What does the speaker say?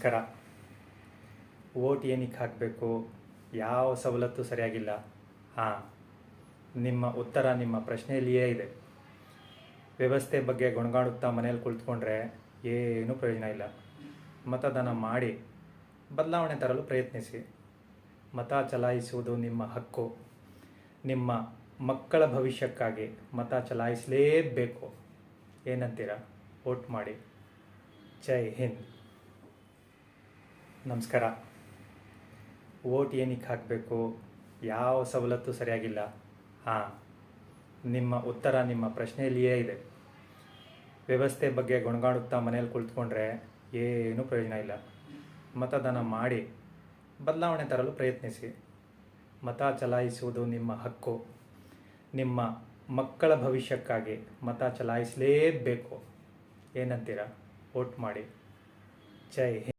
ನಮಸ್ಕಾರ. ಓಟ್ ಏನಕ್ಕೆ ಹಾಕಬೇಕು, ಯಾವ ಸವಲತ್ತು ಸರಿಯಾಗಿಲ್ಲ? ಹಾಂ, ನಿಮ್ಮ ಉತ್ತರ ನಿಮ್ಮ ಪ್ರಶ್ನೆಯಲ್ಲಿಯೇ ಇದೆ. ವ್ಯವಸ್ಥೆ ಬಗ್ಗೆ ಗೊಣಗಾಡುತ್ತಾ ಮನೇಲಿ ಕುಳಿತುಕೊಂಡ್ರೆ ಏನೂ ಪ್ರಯೋಜನ ಇಲ್ಲ. ಮತದಾನ ಮಾಡಿ ಬದಲಾವಣೆ ತರಲು ಪ್ರಯತ್ನಿಸಿ. ಮತ ಚಲಾಯಿಸುವುದು ನಿಮ್ಮ ಹಕ್ಕು. ನಿಮ್ಮ ಮಕ್ಕಳ ಭವಿಷ್ಯಕ್ಕಾಗಿ ಮತ ಚಲಾಯಿಸಲೇಬೇಕು. ಏನಂತೀರ? ವೋಟ್ ಮಾಡಿ. ಜೈ ಹಿಂದ್. ನಮಸ್ಕಾರ. ವೋಟ್ ಏನಕ್ಕೆ ಹಾಕಬೇಕು, ಯಾವ ಸವಲತ್ತು ಸರಿಯಾಗಿಲ್ಲ? ಹಾಂ, ನಿಮ್ಮ ಉತ್ತರ ನಿಮ್ಮ ಪ್ರಶ್ನೆಯಲ್ಲಿಯೇ ಇದೆ. ವ್ಯವಸ್ಥೆ ಬಗ್ಗೆ ಗೊಣಗಾಡುತ್ತಾ ಮನೇಲಿ ಕುಳಿತುಕೊಂಡ್ರೆ ಏನೂ ಪ್ರಯೋಜನ ಇಲ್ಲ. ಮತದಾನ ಮಾಡಿ ಬದಲಾವಣೆ ತರಲು ಪ್ರಯತ್ನಿಸಿ. ಮತ ಚಲಾಯಿಸುವುದು ನಿಮ್ಮ ಹಕ್ಕು. ನಿಮ್ಮ ಮಕ್ಕಳ ಭವಿಷ್ಯಕ್ಕಾಗಿ ಮತ ಚಲಾಯಿಸಲೇಬೇಕು. ಏನಂತೀರ? ವೋಟ್ ಮಾಡಿ. ಜೈ ಹಿಂದ್.